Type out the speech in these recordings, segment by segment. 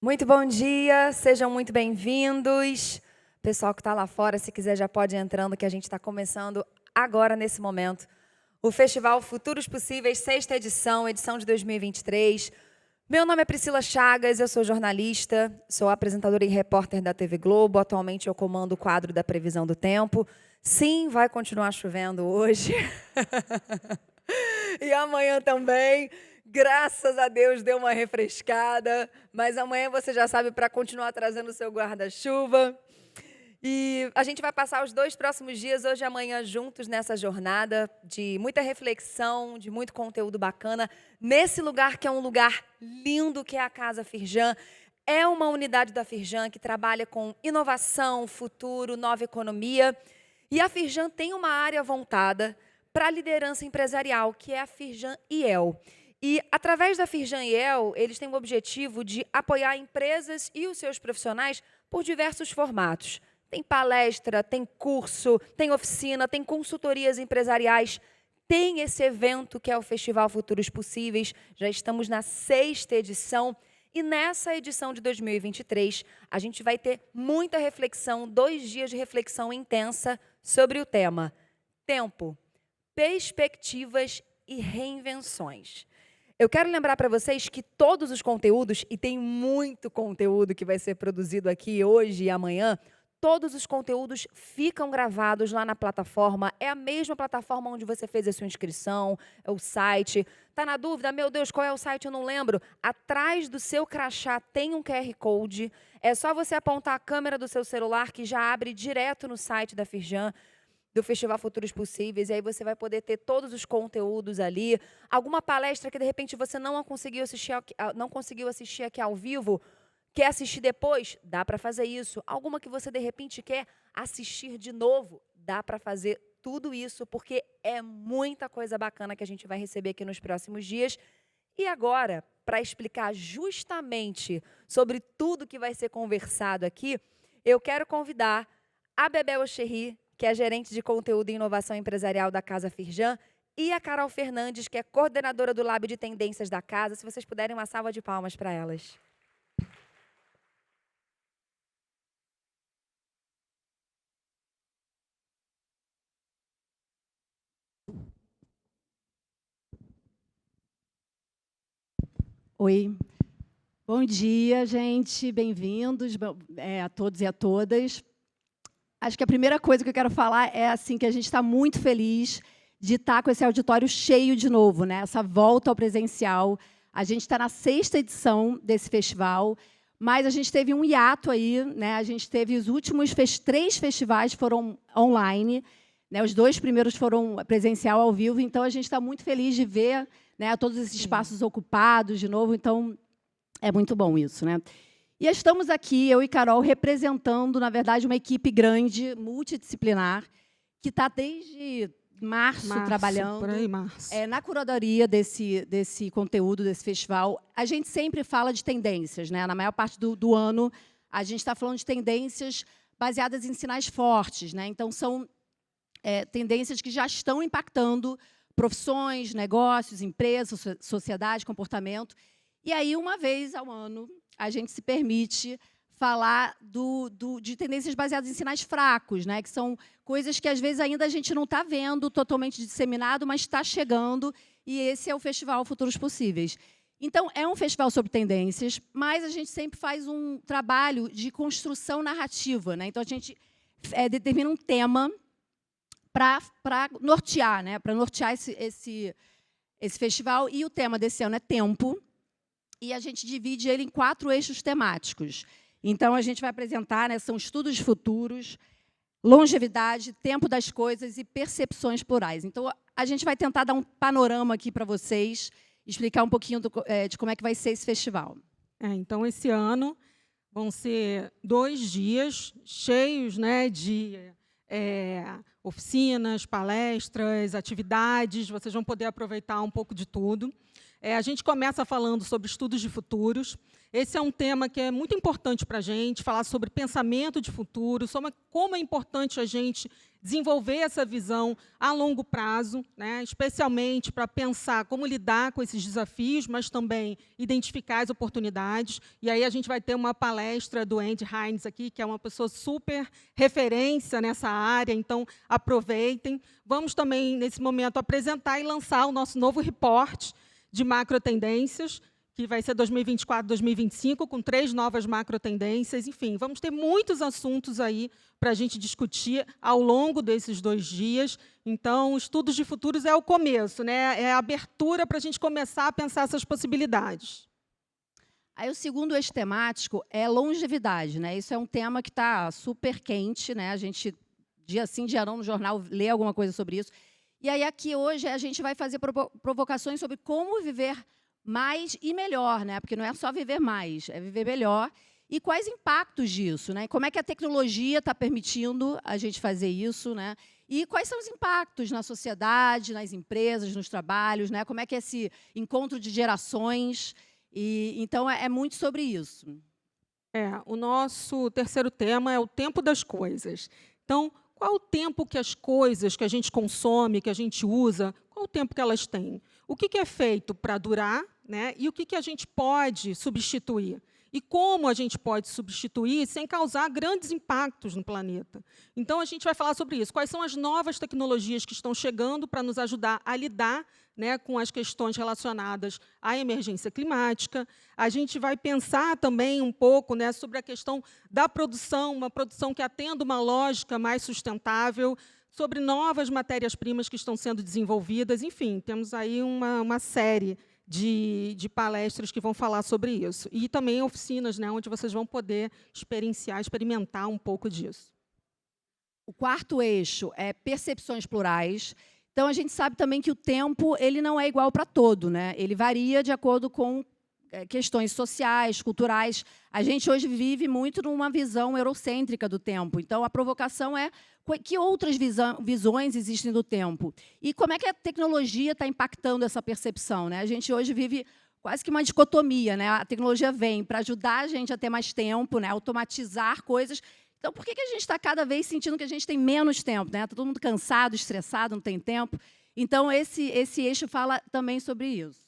Muito bom dia, sejam muito bem-vindos. Pessoal que está lá fora, se quiser já pode ir entrando, que a gente está começando agora, nesse momento. O Festival Futuros Possíveis, 6ª edição, edição de 2023. Meu nome é Priscila Chagas, eu sou jornalista, sou apresentadora e repórter da TV Globo. Atualmente eu comando o quadro da previsão do tempo. Sim, vai continuar chovendo hoje. E amanhã também. Graças a Deus deu uma refrescada, mas amanhã você já sabe para continuar trazendo o seu guarda-chuva. E a gente vai passar os 2 próximos dias, hoje e amanhã, juntos nessa jornada de muita reflexão, de muito conteúdo bacana, nesse lugar que é um lugar lindo, que é a Casa Firjan. É uma unidade da Firjan que trabalha com inovação, futuro, nova economia. E a Firjan tem uma área voltada para a liderança empresarial, que é a Firjan IEL. E, através da Firjan IEL, eles têm o objetivo de apoiar empresas e os seus profissionais por diversos formatos. Tem palestra, tem curso, tem oficina, tem consultorias empresariais, tem esse evento que é o Festival Futuros Possíveis. Já estamos na 6ª edição. E nessa edição de 2023, a gente vai ter muita reflexão, 2 dias de reflexão intensa sobre o tema Tempo, Perspectivas e Reinvenções. Eu quero lembrar para vocês que todos os conteúdos, e tem muito conteúdo que vai ser produzido aqui hoje e amanhã, todos os conteúdos ficam gravados lá na plataforma. É a mesma plataforma onde você fez a sua inscrição, é o site. Está na dúvida? Meu Deus, qual é o site? Eu não lembro. Atrás do seu crachá tem um QR Code. É só você apontar a câmera do seu celular que já abre direto no site da Firjan, do Festival Futuros Possíveis, e aí você vai poder ter todos os conteúdos ali. Alguma palestra que, de repente, você não conseguiu assistir aqui ao vivo, quer assistir depois? Dá para fazer isso. Alguma que você, de repente, quer assistir de novo? Dá para fazer tudo isso, porque é muita coisa bacana que a gente vai receber aqui nos próximos dias. E agora, para explicar justamente sobre tudo que vai ser conversado aqui, eu quero convidar a Bebel Ocherry, que é gerente de conteúdo e inovação empresarial da Casa Firjan, e a Carol Fernandes, que é coordenadora do Lab de Tendências da Casa. Se vocês puderem, uma salva de palmas para elas. Oi, bom dia, gente, bem-vindos a todos e a todas. Acho que a primeira coisa que eu quero falar é assim que a gente está muito feliz de estar com esse auditório cheio de novo, né? Essa volta ao presencial. A gente está na 6ª edição desse festival, mas a gente teve um hiato aí, né? A gente teve os últimos 3 festivais foram online, né? Os 2 primeiros foram presencial ao vivo, então a gente está muito feliz de ver, né, todos esses espaços ocupados de novo, então é muito bom isso, né? E estamos aqui, eu e Carol, representando, na verdade, uma equipe grande, multidisciplinar, que está desde março trabalhando por aí, março. Na curadoria desse conteúdo, desse festival. A gente sempre fala de tendências, né? Na maior parte do ano, a gente está falando de tendências baseadas em sinais fortes, né? Então, são tendências que já estão impactando profissões, negócios, empresas, sociedade, comportamento. E aí, uma vez ao ano, a gente se permite falar de tendências baseadas em sinais fracos, né? Que são coisas que, às vezes, ainda a gente não está vendo totalmente disseminado, mas está chegando, e esse é o Festival Futuros Possíveis. Então, é um festival sobre tendências, mas a gente sempre faz um trabalho de construção narrativa, né? Então, a gente determina um tema para nortear, né? Para nortear esse festival. E o tema desse ano é tempo, e a gente divide ele em 4 eixos temáticos. Então, a gente vai apresentar, né, são estudos futuros, longevidade, tempo das coisas e percepções plurais. Então, a gente vai tentar dar um panorama aqui para vocês, explicar um pouquinho de como é que vai ser esse festival. Então, esse ano vão ser 2 dias cheios, né, de oficinas, palestras, atividades. Vocês vão poder aproveitar um pouco de tudo. A gente começa falando sobre estudos de futuros. Esse é um tema que é muito importante para a gente, falar sobre pensamento de futuro, sobre como é importante a gente desenvolver essa visão a longo prazo, né, especialmente para pensar como lidar com esses desafios, mas também identificar as oportunidades. E aí a gente vai ter uma palestra do Andy Hines aqui, que é uma pessoa super referência nessa área, então aproveitem. Vamos também, nesse momento, apresentar e lançar o nosso novo report de macrotendências, que vai ser 2024-2025, com 3 novas macrotendências. Enfim, vamos ter muitos assuntos aí para a gente discutir ao longo desses 2 dias. Então, estudos de futuros é o começo, né? É a abertura para a gente começar a pensar essas possibilidades. Aí o segundo eixo temático é longevidade, né? Isso é um tema que está super quente, né? A gente, dia sim, dia não, no jornal, lê alguma coisa sobre isso. E aí, aqui, hoje, a gente vai fazer provocações sobre como viver mais e melhor, né? Porque não é só viver mais, é viver melhor. E quais impactos disso, né? Como é que a tecnologia está permitindo a gente fazer isso, né? E quais são os impactos na sociedade, nas empresas, nos trabalhos, né? Como é que é esse encontro de gerações? E então é muito sobre isso. O nosso terceiro tema é o tempo das coisas. Então, qual o tempo que as coisas que a gente consome, que a gente usa, qual o tempo que elas têm? O que é feito para durar, né? E o que a gente pode substituir? E como a gente pode substituir sem causar grandes impactos no planeta? Então, a gente vai falar sobre isso. Quais são as novas tecnologias que estão chegando para nos ajudar a lidar, né, com as questões relacionadas à emergência climática? A gente vai pensar também um pouco, né, sobre a questão da produção, uma produção que atenda uma lógica mais sustentável, sobre novas matérias-primas que estão sendo desenvolvidas. Enfim, temos aí uma série de palestras que vão falar sobre isso. E também oficinas, né, onde vocês vão poder experimentar um pouco disso. O quarto eixo é percepções plurais. Então, a gente sabe também que o tempo ele não é igual para todo, né? Ele varia de acordo com questões sociais, culturais. A gente hoje vive muito numa visão eurocêntrica do tempo. Então, a provocação é que outras visões existem do tempo? E como é que a tecnologia está impactando essa percepção, né? A gente hoje vive quase que uma dicotomia, né? A tecnologia vem para ajudar a gente a ter mais tempo, né? Automatizar coisas. Então, por que a gente está cada vez sentindo que a gente tem menos tempo, né? Está todo mundo cansado, estressado, não tem tempo. Então, esse eixo fala também sobre isso.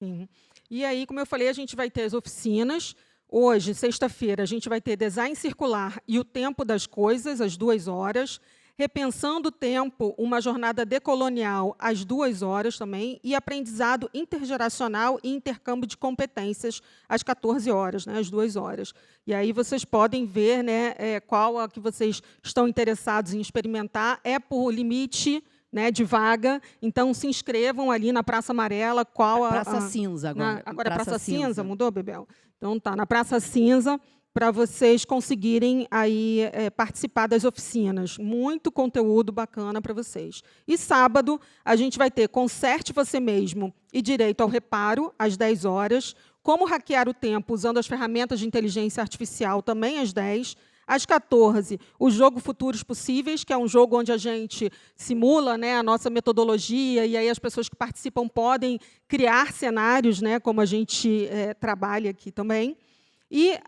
Sim. E aí, como eu falei, a gente vai ter as oficinas. Hoje, sexta-feira, a gente vai ter design circular e o tempo das coisas, às 2 horas. Repensando o tempo, uma jornada decolonial, às 2 horas também. E aprendizado intergeracional e intercâmbio de competências, às 14 horas, né, às 2 horas. E aí vocês podem ver, né, qual a que vocês estão interessados em experimentar. É por limite, né, de vaga, então se inscrevam ali na Praça Amarela. Praça Cinza agora. Agora é Praça Cinza, mudou, Bebel? Então tá na Praça Cinza para vocês conseguirem aí participar das oficinas. Muito conteúdo bacana para vocês. E sábado a gente vai ter Conserte Você Mesmo e Direito ao Reparo, às 10 horas. Como hackear o tempo usando as ferramentas de inteligência artificial, também às 10. Às 14, o jogo Futuros Possíveis, que é um jogo onde a gente simula, né, a nossa metodologia, e aí as pessoas que participam podem criar cenários, né, como a gente trabalha aqui também. E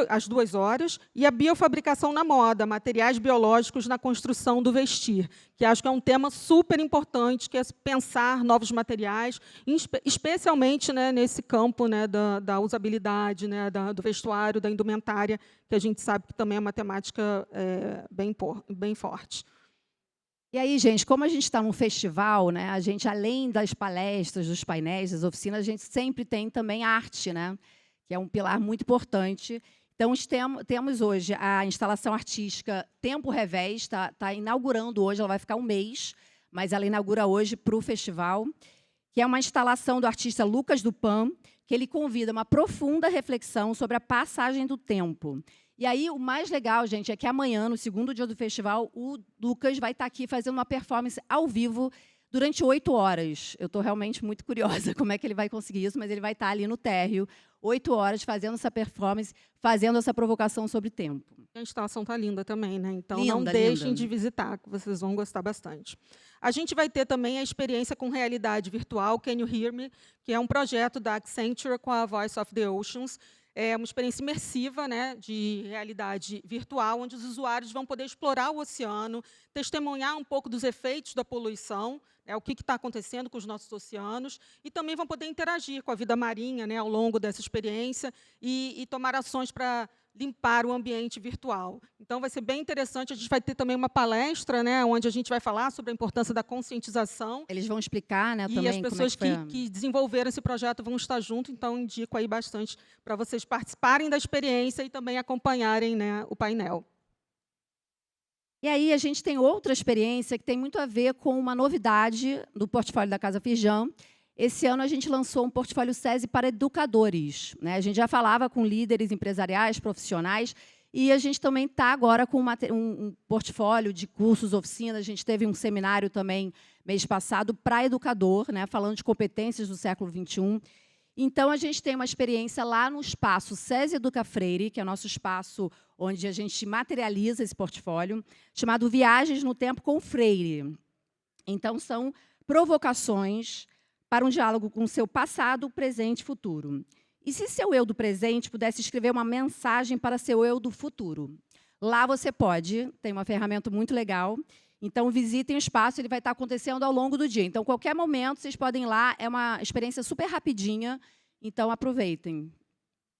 às 2 horas, e a biofabricação na moda, materiais biológicos na construção do vestir, que acho que é um tema super importante, que é pensar novos materiais, especialmente, né, nesse campo, né, da usabilidade, né, do vestuário, da indumentária, que a gente sabe que também é uma temática bem forte. E aí, gente, como a gente está num festival, né, a gente, além das palestras, dos painéis, das oficinas, a gente sempre tem também arte, né, que é um pilar muito importante. Então, temos hoje a instalação artística Tempo Revés, está inaugurando hoje, ela vai ficar um mês, mas ela inaugura hoje para o festival, que é uma instalação do artista Lucas Dupan, que ele convida uma profunda reflexão sobre a passagem do tempo. E aí, o mais legal, gente, é que amanhã, no segundo dia do festival, o Lucas vai estar aqui fazendo uma performance ao vivo durante 8 horas. Eu estou realmente muito curiosa como é que ele vai conseguir isso, mas ele vai estar ali no térreo, 8 horas fazendo essa performance, fazendo essa provocação sobre tempo. A instalação está linda também, né? Então, Linda, não deixem linda. de visitar, que vocês vão gostar bastante. A gente vai ter também a experiência com realidade virtual, Can You Hear Me?, que é um projeto da Accenture com a Voice of the Oceans. É uma experiência imersiva, né, de realidade virtual, onde os usuários vão poder explorar o oceano, testemunhar um pouco dos efeitos da poluição, né, o que está acontecendo com os nossos oceanos, e também vão poder interagir com a vida marinha, né, ao longo dessa experiência e tomar ações para limpar o ambiente virtual. Então, vai ser bem interessante. A gente vai ter também uma palestra, né, onde a gente vai falar sobre a importância da conscientização. Eles vão explicar, né, também E as pessoas como é que que desenvolveram esse projeto vão estar junto, então indico aí bastante para vocês participarem da experiência e também acompanharem, né, o painel. E aí a gente tem outra experiência que tem muito a ver com uma novidade do portfólio da Casa Firjan. Esse ano, a gente lançou um portfólio SESI para educadores, né? A gente já falava com líderes empresariais, profissionais, e a gente também está agora com um portfólio de cursos, oficinas. A gente teve um seminário também, mês passado, para educador, né? Falando de competências do século XXI. Então, a gente tem uma experiência lá no espaço SESI Educa Freire, que é o nosso espaço onde a gente materializa esse portfólio, chamado Viagens no Tempo com Freire. Então, são provocações para um diálogo com o seu passado, presente e futuro. E se seu eu do presente pudesse escrever uma mensagem para seu eu do futuro? Lá você pode, tem uma ferramenta muito legal. Então, visitem o espaço, ele vai estar acontecendo ao longo do dia. Então, qualquer momento, vocês podem ir lá, é uma experiência super rapidinha, então aproveitem.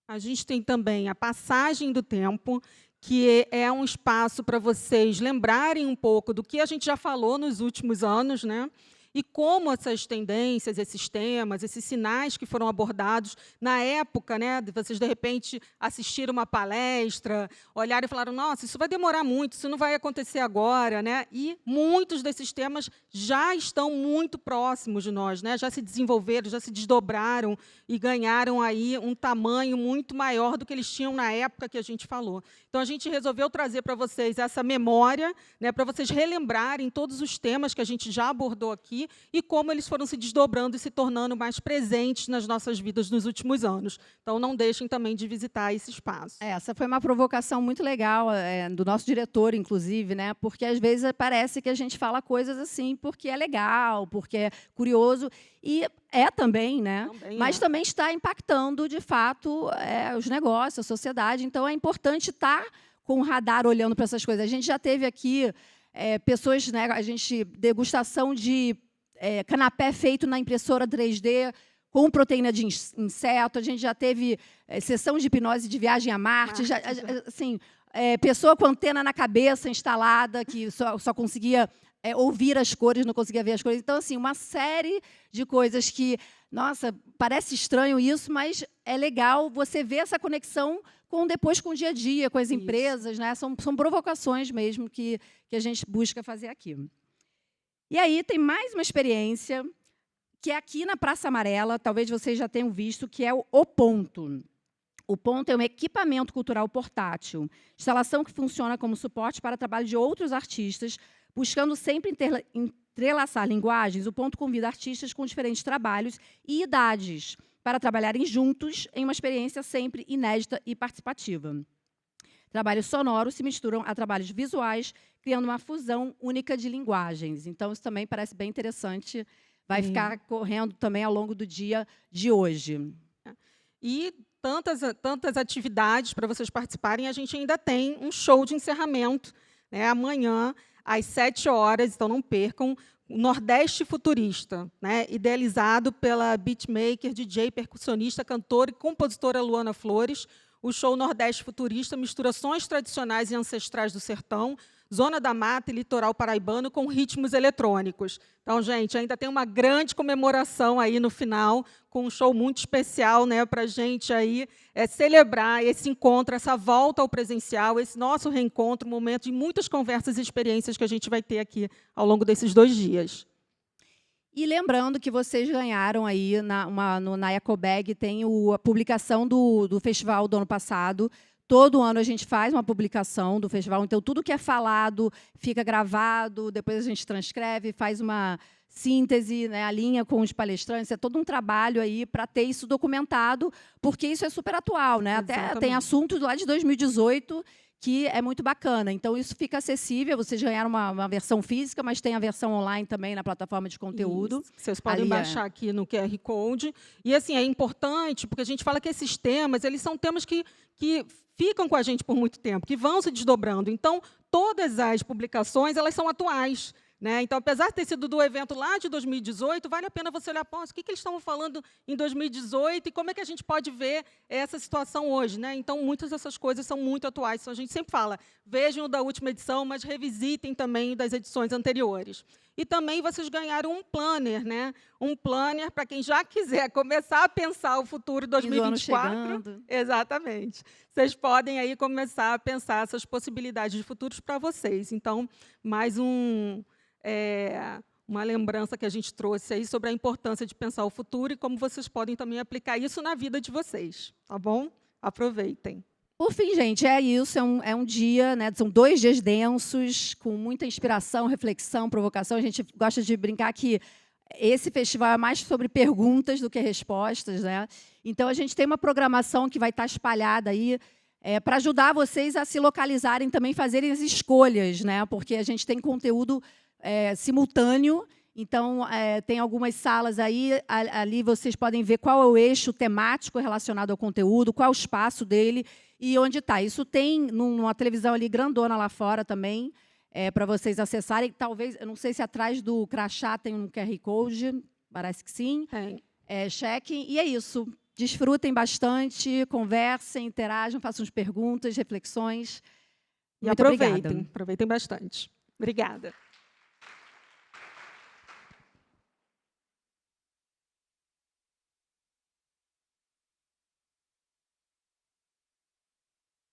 A gente tem também a passagem do tempo, que é um espaço para vocês lembrarem um pouco do que a gente já falou nos últimos anos, né? E como essas tendências, esses temas, esses sinais que foram abordados na época, né, de vocês, de repente, assistiram uma palestra, olharam e falaram, nossa, isso vai demorar muito, isso não vai acontecer agora, né? E muitos desses temas já estão muito próximos de nós, né? Já se desenvolveram, já se desdobraram e ganharam aí um tamanho muito maior do que eles tinham na época que a gente falou. Então, a gente resolveu trazer para vocês essa memória, né, para vocês relembrarem todos os temas que a gente já abordou aqui, e como eles foram se desdobrando e se tornando mais presentes nas nossas vidas nos últimos anos. Então, não deixem também de visitar esse espaço. Essa foi uma provocação muito legal do nosso diretor, inclusive, né? Porque, às vezes, parece que a gente fala coisas assim porque é legal, porque é curioso, e é também, né? Mas também está impactando, de fato, os negócios, a sociedade. Então, é importante estar com o radar olhando para essas coisas. A gente já teve aqui pessoas, né, a gente, degustação de canapé feito na impressora 3D com proteína de inseto, a gente já teve sessão de hipnose de viagem a Marte, assim, pessoa com antena na cabeça instalada, que só conseguia ouvir as cores, não conseguia ver as cores. Então, assim, uma série de coisas que, nossa, parece estranho isso, mas é legal você ver essa conexão depois com o dia a dia, com as empresas, né? São provocações mesmo que a gente busca fazer aqui. E aí tem mais uma experiência, que é aqui na Praça Amarela, talvez vocês já tenham visto, que é o Ponto. O Ponto é um equipamento cultural portátil, instalação que funciona como suporte para trabalho de outros artistas, buscando sempre entrelaçar linguagens. O Ponto convida artistas com diferentes trabalhos e idades para trabalharem juntos em uma experiência sempre inédita e participativa. Trabalhos sonoros se misturam a trabalhos visuais, criando uma fusão única de linguagens. Então, isso também parece bem interessante. Vai ficar correndo também ao longo do dia de hoje. E tantas atividades para vocês participarem. A gente ainda tem um show de encerramento, né, amanhã, às 7 horas, então não percam, o Nordeste Futurista, né, idealizado pela beatmaker, DJ, percussionista, cantora e compositora Luana Flores. O show Nordeste Futurista mistura sons tradicionais e ancestrais do sertão, zona da mata e litoral paraibano com ritmos eletrônicos. Então, gente, ainda tem uma grande comemoração aí no final, com um show muito especial, né, para a gente aí celebrar esse encontro, essa volta ao presencial, esse nosso reencontro, um momento de muitas conversas e experiências que a gente vai ter aqui ao longo desses 2 dias. E lembrando que vocês ganharam aí, na Ecobag, tem a publicação do festival do ano passado. Todo ano a gente faz uma publicação do festival, então tudo que é falado fica gravado, depois a gente transcreve, faz síntese, né, alinha com os palestrantes, é todo um trabalho aí para ter isso documentado, porque isso é super atual, né? Até tem assuntos lá de 2018 que é muito bacana. Então, isso fica acessível, vocês ganharam uma versão física, mas tem a versão online também na plataforma de conteúdo. Isso. Vocês podem baixar aqui no QR Code. E, assim, é importante, porque a gente fala que esses temas, eles são temas que ficam com a gente por muito tempo, que vão se desdobrando. Então, todas as publicações, elas são atuais. Né? Então, apesar de ter sido do evento lá de 2018, vale a pena você olhar, o que eles estavam falando em 2018 e como é que a gente pode ver essa situação hoje. Né? Então, muitas dessas coisas são muito atuais. Então, a gente sempre fala, vejam o da última edição, mas revisitem também das edições anteriores. E também vocês ganharam um planner, né? Um planner para quem já quiser começar a pensar o futuro de 2024. Exatamente. Vocês podem aí começar a pensar essas possibilidades de futuros para vocês. Então, mais uma lembrança que a gente trouxe aí sobre a importância de pensar o futuro e como vocês podem também aplicar isso na vida de vocês. Tá bom? Aproveitem. Por fim, gente, é isso. É um dia, né, são 2 dias densos, com muita inspiração, reflexão, provocação. A gente gosta de brincar que esse festival é mais sobre perguntas do que respostas. Né? Então, a gente tem uma programação que vai estar espalhada aí para ajudar vocês a se localizarem também, fazerem as escolhas, né? Porque a gente tem conteúdo simultâneo. Então, tem algumas salas aí, ali vocês podem ver qual é o eixo temático relacionado ao conteúdo, qual é o espaço dele e onde está. Isso tem numa televisão ali grandona lá fora também, para vocês acessarem. Talvez, eu não sei se atrás do crachá tem um QR Code, parece que sim. Tem. Chequem, e é isso. Desfrutem bastante, conversem, interajam, façam as perguntas, reflexões. E aproveitem bastante. Obrigada.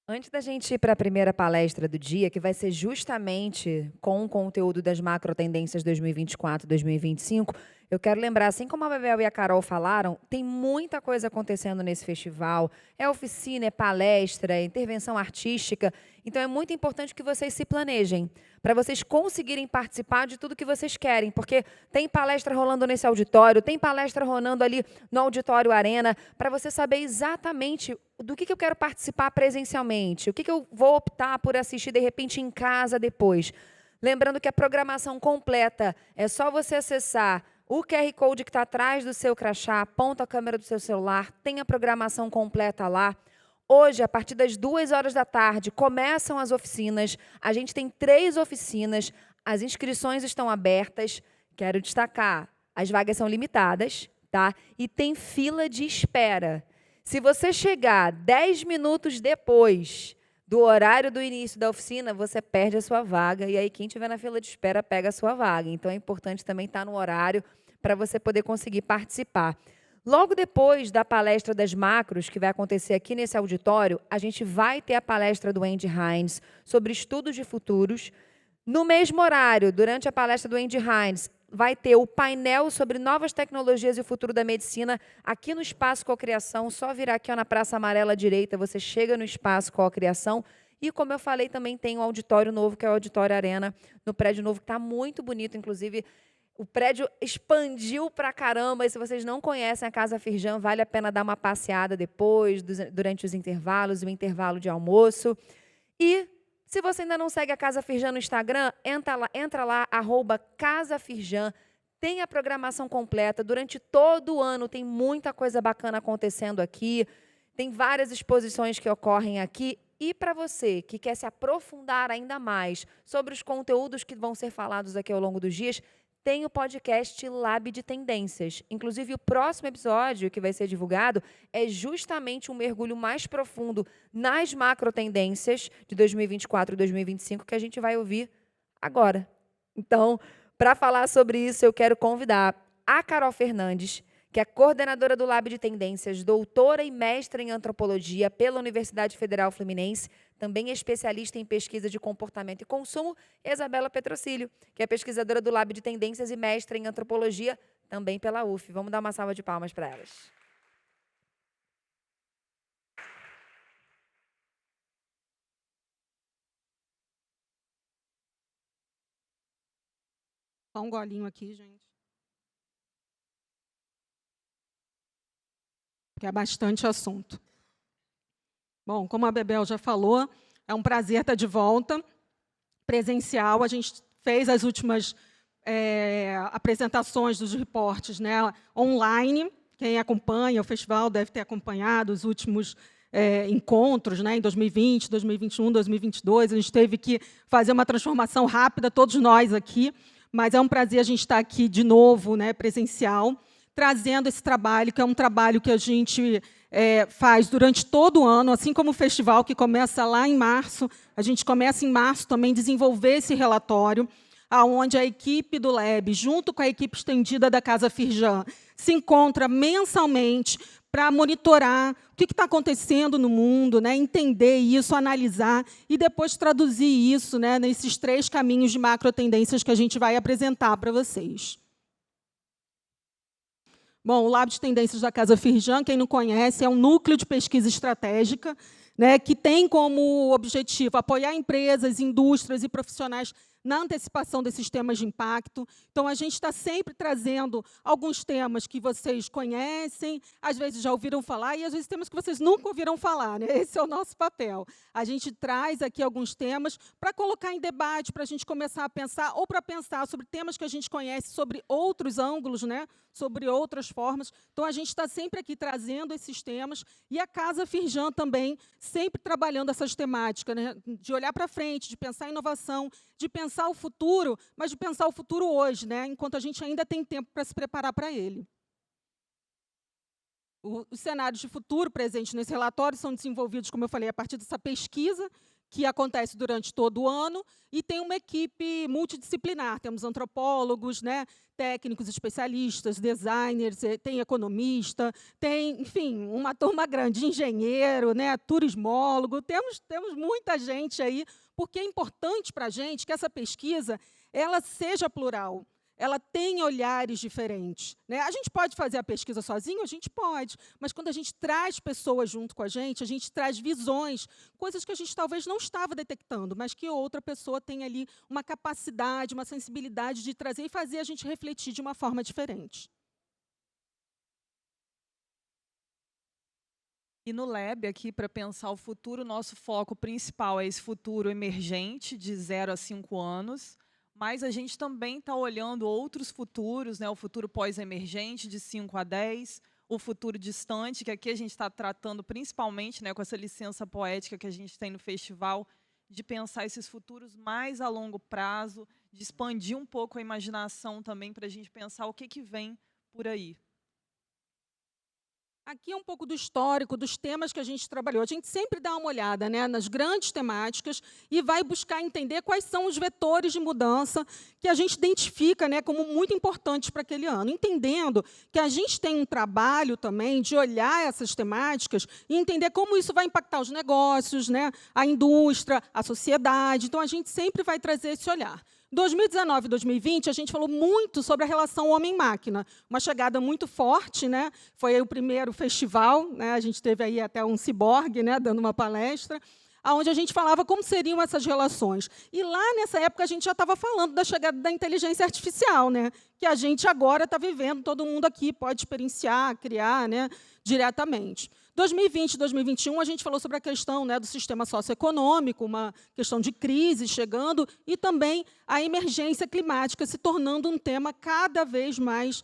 Antes da gente ir para a primeira palestra do dia, que vai ser justamente com o conteúdo das macrotendências 2024 e 2025, eu quero lembrar, assim como a Bebel e a Carol falaram, tem muita coisa acontecendo nesse festival. É oficina, é palestra, é intervenção artística. Então, é muito importante que vocês se planejem, para vocês conseguirem participar de tudo que vocês querem, porque tem palestra rolando nesse auditório, tem palestra rolando ali no Auditório Arena, para você saber exatamente do que eu quero participar presencialmente, o que eu vou optar por assistir, de repente, em casa depois. Lembrando que a programação completa é só você acessar o QR Code que está atrás do seu crachá, aponta a câmera do seu celular, tem a programação completa lá. Hoje, a partir das 14h, começam as oficinas. A gente tem 3 oficinas, as inscrições estão abertas. Quero destacar, as vagas são limitadas, tá? E tem fila de espera. Se você chegar 10 minutos depois do horário do início da oficina, você perde a sua vaga, e aí quem estiver na fila de espera pega a sua vaga. Então, é importante também estar no horário para você poder conseguir participar. Logo depois da palestra das macros, que vai acontecer aqui nesse auditório, a gente vai ter a palestra do Andy Hines sobre estudos de futuros. No mesmo horário, durante a palestra do Andy Hines, vai ter o painel sobre novas tecnologias e o futuro da medicina aqui no Espaço Cocriação. Só virar aqui na Praça Amarela à direita, você chega no Espaço Cocriação. E, como eu falei, também tem um auditório novo, que é o Auditório Arena, no prédio novo, que está muito bonito. Inclusive, o prédio expandiu pra caramba. E se vocês não conhecem a Casa Firjan, vale a pena dar uma passeada depois, durante os intervalos, o intervalo de almoço. E se você ainda não segue a Casa Firjan no Instagram, entra lá, @CasaFirjan. Tem a programação completa. Durante todo o ano tem muita coisa bacana acontecendo aqui. Tem várias exposições que ocorrem aqui. E para você que quer se aprofundar ainda mais sobre os conteúdos que vão ser falados aqui ao longo dos dias, tem o podcast Lab de Tendências. Inclusive, o próximo episódio que vai ser divulgado é justamente um mergulho mais profundo nas macrotendências de 2024 e 2025 que a gente vai ouvir agora. Então, para falar sobre isso, eu quero convidar a Carol Fernandes, que é coordenadora do Lab de Tendências, doutora e mestra em antropologia pela Universidade Federal Fluminense, também especialista em pesquisa de comportamento e consumo, e Isabela Petrocílio, que é pesquisadora do Lab de Tendências e mestra em antropologia, também pela UF. Vamos dar uma salva de palmas para elas. Só um golinho aqui, gente. porque é bastante assunto. Bom, como a Bebel já falou, é um prazer estar de volta, presencial. A gente fez as últimas apresentações dos reportes, né, online. Quem acompanha o festival deve ter acompanhado os últimos encontros, né, em 2020, 2021, 2022. A gente teve que fazer uma transformação rápida, todos nós aqui, mas é um prazer a gente estar aqui de novo, né, presencial, trazendo esse trabalho, que é um trabalho que a gente faz durante todo o ano, assim como o festival, que começa lá em março. A gente começa em março também a desenvolver esse relatório, onde a equipe do LEB, junto com a equipe estendida da Casa Firjan, se encontra mensalmente para monitorar o que está acontecendo no mundo, né, entender isso, analisar e depois traduzir isso, né, nesses 3 caminhos de macro-tendências que a gente vai apresentar para vocês. Bom, o Lab de Tendências da Casa Firjan, quem não conhece, é um núcleo de pesquisa estratégica, né, que tem como objetivo apoiar empresas, indústrias e profissionais na antecipação desses temas de impacto. Então, a gente está sempre trazendo alguns temas que vocês conhecem, às vezes já ouviram falar, e às vezes temas que vocês nunca ouviram falar, né? Esse é o nosso papel. A gente traz aqui alguns temas para colocar em debate, para a gente começar a pensar, ou para pensar sobre temas que a gente conhece, sobre outros ângulos, né? Sobre outras formas. Então, a gente está sempre aqui trazendo esses temas, e a Casa Firjan também, sempre trabalhando essas temáticas, né? De olhar para frente, de pensar em inovação, de pensar o futuro, mas de pensar o futuro hoje, né? Enquanto a gente ainda tem tempo para se preparar para ele. Os cenários de futuro presentes nesse relatório são desenvolvidos, como eu falei, a partir dessa pesquisa, que acontece durante todo o ano, e tem uma equipe multidisciplinar. Temos antropólogos, né, técnicos especialistas, designers, tem economista, tem, enfim, uma turma grande, engenheiro, né, turismólogo. Temos muita gente aí, porque é importante para a gente que essa pesquisa ela seja plural, ela tem olhares diferentes, né? A gente pode fazer a pesquisa sozinho? A gente pode, mas quando a gente traz pessoas junto com a gente traz visões, coisas que a gente talvez não estava detectando, mas que outra pessoa tem ali uma capacidade, uma sensibilidade de trazer e fazer a gente refletir de uma forma diferente. E no Lab, aqui, para pensar o futuro, nosso foco principal é esse futuro emergente, de 0 a 5 anos, mas a gente também está olhando outros futuros, né, o futuro pós-emergente, de 5 a 10, o futuro distante, que aqui a gente está tratando principalmente, né, com essa licença poética que a gente tem no festival, de pensar esses futuros mais a longo prazo, de expandir um pouco a imaginação também para a gente pensar o que vem por aí. Aqui é um pouco do histórico, dos temas que a gente trabalhou. A gente sempre dá uma olhada, né, nas grandes temáticas e vai buscar entender quais são os vetores de mudança que a gente identifica, né, como muito importantes para aquele ano. Entendendo que a gente tem um trabalho também de olhar essas temáticas e entender como isso vai impactar os negócios, né, a indústria, a sociedade. Então, a gente sempre vai trazer esse olhar. 2019 e 2020, a gente falou muito sobre a relação homem-máquina, uma chegada muito forte, né? Foi aí o primeiro festival, né? A gente teve aí até um ciborgue, né, dando uma palestra, onde a gente falava como seriam essas relações. E lá, nessa época, a gente já estava falando da chegada da inteligência artificial, né, que a gente agora está vivendo, todo mundo aqui pode experienciar, criar, né, diretamente. 2020 e 2021, a gente falou sobre a questão, né, do sistema socioeconômico, uma questão de crise chegando, e também a emergência climática se tornando um tema cada vez mais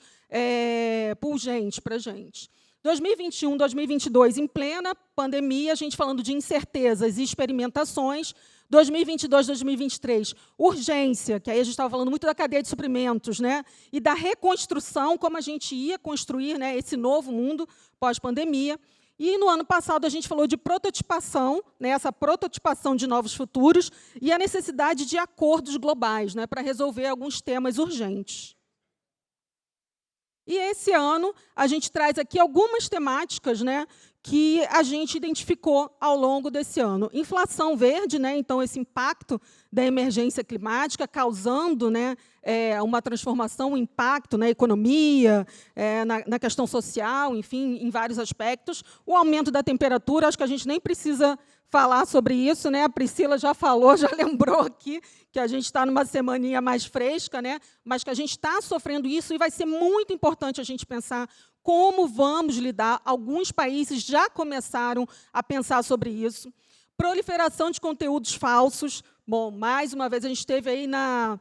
pungente para a gente. 2021, 2022, em plena pandemia, a gente falando de incertezas e experimentações. 2022, 2023, urgência, que aí a gente estava falando muito da cadeia de suprimentos, né, e da reconstrução, como a gente ia construir, né, esse novo mundo pós-pandemia. E, no ano passado, a gente falou de prototipação, né, essa prototipação de novos futuros, e a necessidade de acordos globais, né, para resolver alguns temas urgentes. E, esse ano, a gente traz aqui algumas temáticas, né, que a gente identificou ao longo desse ano. Inflação verde, né, então, esse impacto da emergência climática causando, né, uma transformação, um impacto na economia, na questão social, enfim, em vários aspectos. O aumento da temperatura, acho que a gente nem precisa falar sobre isso, né? A Priscila já falou, já lembrou aqui que a gente está numa semaninha mais fresca, né? Mas que a gente está sofrendo isso e vai ser muito importante a gente pensar Como vamos lidar? Alguns países já começaram a pensar sobre isso. Proliferação de conteúdos falsos. Bom, mais uma vez, a gente teve aí na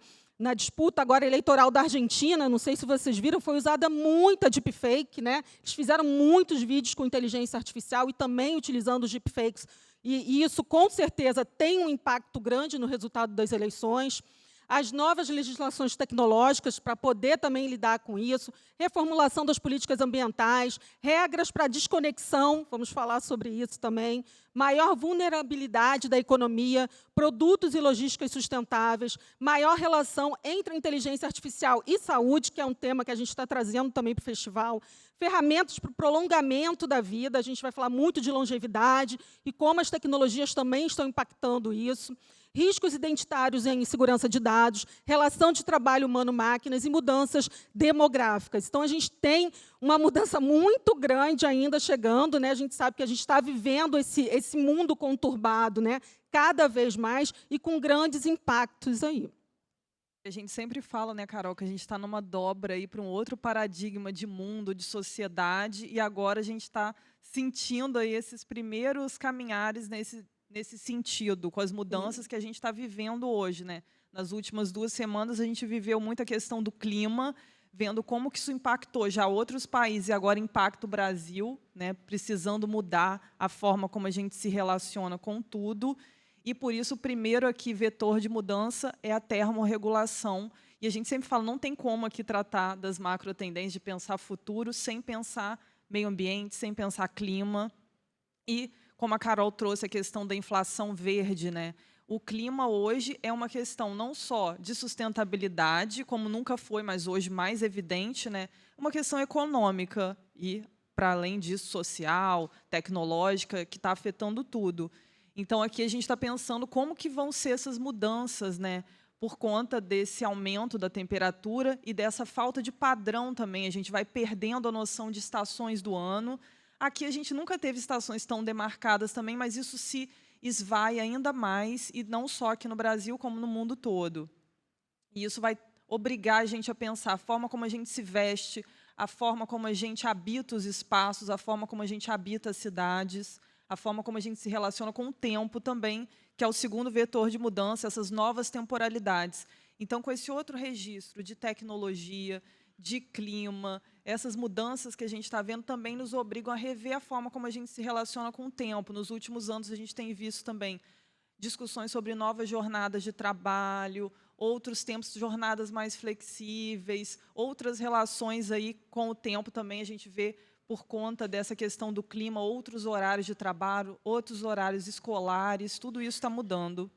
disputa agora eleitoral da Argentina, não sei se vocês viram, foi usada muita deepfake, né? Eles fizeram muitos vídeos com inteligência artificial e também utilizando os deepfakes. E isso, com certeza, tem um impacto grande no resultado das eleições. As novas legislações tecnológicas para poder também lidar com isso, reformulação das políticas ambientais, regras para desconexão, vamos falar sobre isso também, maior vulnerabilidade da economia, produtos e logísticas sustentáveis, maior relação entre a inteligência artificial e saúde, que é um tema que a gente está trazendo também para o festival, ferramentas para o prolongamento da vida, a gente vai falar muito de longevidade e como as tecnologias também estão impactando isso, riscos identitários em segurança de dados, relação de trabalho humano-máquinas e mudanças demográficas. Então, a gente tem uma mudança muito grande ainda chegando, né? A gente sabe que a gente está vivendo esse mundo conturbado, né? Cada vez mais e com grandes impactos aí. A gente sempre fala, né, Carol, que a gente está numa dobra aí para um outro paradigma de mundo, de sociedade, e agora a gente está sentindo aí esses primeiros caminhares nesse sentido, com as mudanças que a gente está vivendo hoje, né? Nas últimas 2 semanas, a gente viveu muito a questão do clima, vendo como que isso impactou já outros países e agora impacta o Brasil, né? Precisando mudar a forma como a gente se relaciona com tudo. E, por isso, o primeiro aqui vetor de mudança é a termorregulação. E a gente sempre fala, não tem como aqui tratar das macrotendências, de pensar futuro, sem pensar meio ambiente, sem pensar clima. E, como a Carol trouxe a questão da inflação verde, né? O clima hoje é uma questão não só de sustentabilidade, como nunca foi, mas hoje mais evidente, né? Uma questão econômica e, para além disso, social, tecnológica, que está afetando tudo. Então, aqui a gente está pensando como que vão ser essas mudanças, né? Por conta desse aumento da temperatura e dessa falta de padrão também. A gente vai perdendo a noção de estações do ano. Aqui a gente nunca teve estações tão demarcadas também, mas isso se esvai ainda mais, e não só aqui no Brasil, como no mundo todo. E isso vai obrigar a gente a pensar a forma como a gente se veste, a forma como a gente habita os espaços, a forma como a gente habita as cidades, a forma como a gente se relaciona com o tempo também, que é o segundo vetor de mudança, essas novas temporalidades. Então, com esse outro registro de tecnologia, de clima, essas mudanças que a gente está vendo também nos obrigam a rever a forma como a gente se relaciona com o tempo. Nos últimos anos, a gente tem visto também discussões sobre novas jornadas de trabalho, outros tempos de jornadas mais flexíveis, outras relações aí com o tempo também. A gente vê, por conta dessa questão do clima, outros horários de trabalho, outros horários escolares, tudo isso está mudando.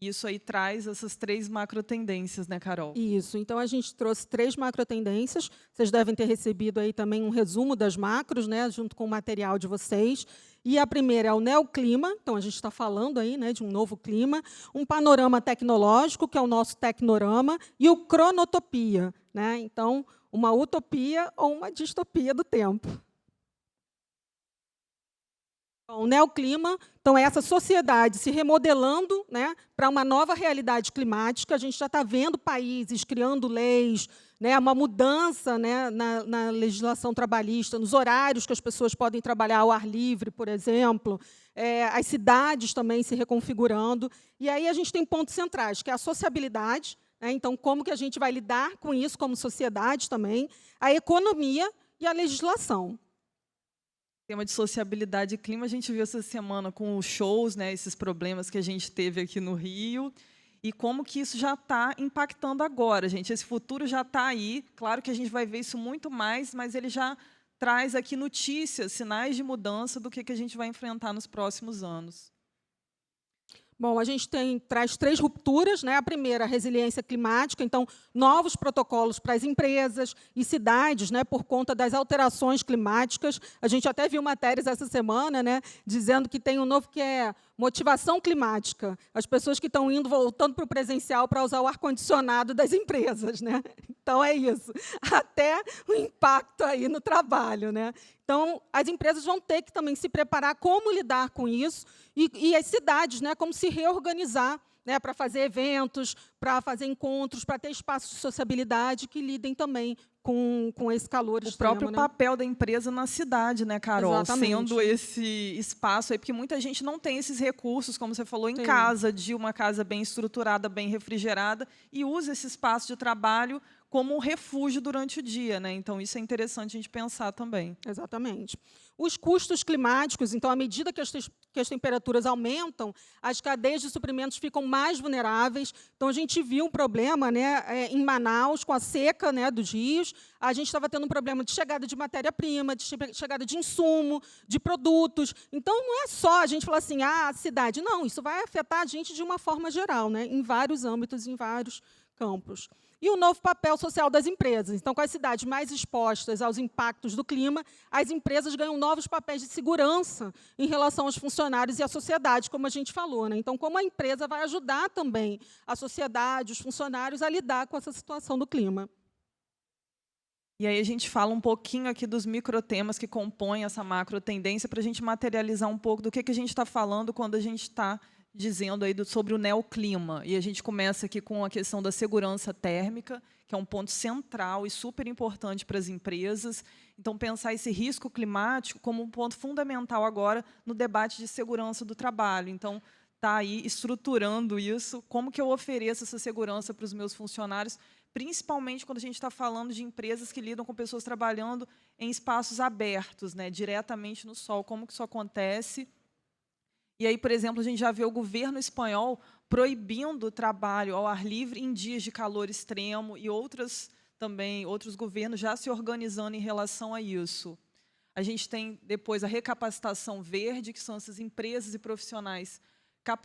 Isso aí traz essas 3 macrotendências, né, Carol? Isso. Então, a gente trouxe 3 macrotendências. Vocês devem ter recebido aí também um resumo das macros, né, junto com o material de vocês. E a primeira é o neoclima. Então, a gente está falando aí, né, de um novo clima. Um panorama tecnológico, que é o nosso tecnorama. E o cronotopia, né? Então, uma utopia ou uma distopia do tempo. O neoclima, então, é essa sociedade se remodelando, né, para uma nova realidade climática. A gente já está vendo países criando leis, né, uma mudança, né, na legislação trabalhista, nos horários que as pessoas podem trabalhar ao ar livre, por exemplo, as cidades também se reconfigurando. E aí a gente tem pontos centrais, que é a sociabilidade, né, então, como que a gente vai lidar com isso como sociedade também, a economia e a legislação. Tema de sociabilidade e clima, a gente viu essa semana com os shows, né, esses problemas que a gente teve aqui no Rio, e como que isso já está impactando agora, gente. Esse futuro já está aí, claro que a gente vai ver isso muito mais, mas ele já traz aqui notícias, sinais de mudança do que a gente vai enfrentar nos próximos anos. Bom, a gente traz 3 rupturas, né? A primeira, a resiliência climática, então, novos protocolos para as empresas e cidades, né, por conta das alterações climáticas. A gente até viu matérias essa semana, né, dizendo que tem um novo que é motivação climática. As pessoas que estão voltando para o presencial para usar o ar-condicionado das empresas, né? Então, é isso. Até o impacto aí no trabalho, né? Então, as empresas vão ter que também se preparar como lidar com isso e as cidades, né, como se reorganizar, né, para fazer eventos, para fazer encontros, para ter espaços de sociabilidade que lidem também com esse calor O extremo, próprio né? papel da empresa na cidade, né, Carol? Exatamente. Sendo esse espaço aí, porque muita gente não tem esses recursos, como você falou, em Sim. casa, de uma casa bem estruturada, bem refrigerada, e usa esse espaço de trabalho como um refúgio durante o dia, né? Então, isso é interessante a gente pensar também. Exatamente. Os custos climáticos, então, à medida que as temperaturas aumentam, as cadeias de suprimentos ficam mais vulneráveis. Então, a gente viu um problema, né, em Manaus, com a seca, né, dos rios. A gente estava tendo um problema de chegada de matéria-prima, de chegada de insumo, de produtos. Então, não é só a gente falar assim, a cidade. Não, isso vai afetar a gente de uma forma geral, né, em vários âmbitos, em vários campos. E o novo papel social das empresas. Então, com as cidades mais expostas aos impactos do clima, as empresas ganham novos papéis de segurança em relação aos funcionários e à sociedade, como a gente falou, né? Então, como a empresa vai ajudar também a sociedade, os funcionários, a lidar com essa situação do clima. E aí a gente fala um pouquinho aqui dos microtemas que compõem essa macro tendência para a gente materializar um pouco do que a gente está falando quando a gente está dizendo aí sobre o neoclima. E a gente começa aqui com a questão da segurança térmica, que é um ponto central e super importante para as empresas. Então, pensar esse risco climático como um ponto fundamental agora no debate de segurança do trabalho. Então, está aí estruturando isso, como que eu ofereço essa segurança para os meus funcionários, principalmente quando a gente está falando de empresas que lidam com pessoas trabalhando em espaços abertos, né, diretamente no sol, como que isso acontece. E aí, por exemplo, a gente já vê o governo espanhol proibindo o trabalho ao ar livre em dias de calor extremo e outros governos já se organizando em relação a isso. A gente tem depois a recapacitação verde, que são essas empresas e profissionais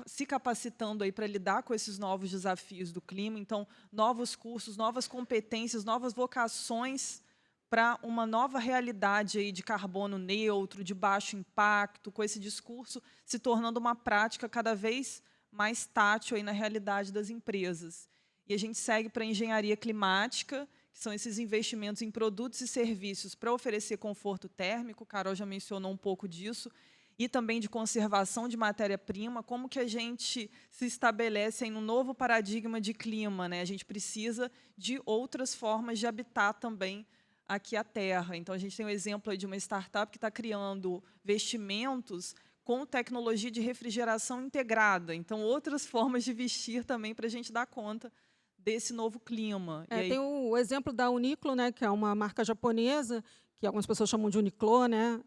se capacitando aí para lidar com esses novos desafios do clima. Então, novos cursos, novas competências, novas vocações para uma nova realidade aí de carbono neutro, de baixo impacto, com esse discurso se tornando uma prática cada vez mais tátil aí na realidade das empresas. E a gente segue para a engenharia climática, que são esses investimentos em produtos e serviços para oferecer conforto térmico, Carol já mencionou um pouco disso, e também de conservação de matéria-prima, como que a gente se estabelece em um novo paradigma de clima, né? A gente precisa de outras formas de habitar também aqui a Terra. Então, a gente tem um exemplo aí de uma startup que está criando vestimentos com tecnologia de refrigeração integrada. Então, outras formas de vestir também para a gente dar conta desse novo clima. Tem o exemplo da Uniqlo, né, que é uma marca japonesa, que algumas pessoas chamam de Uniqlo, né,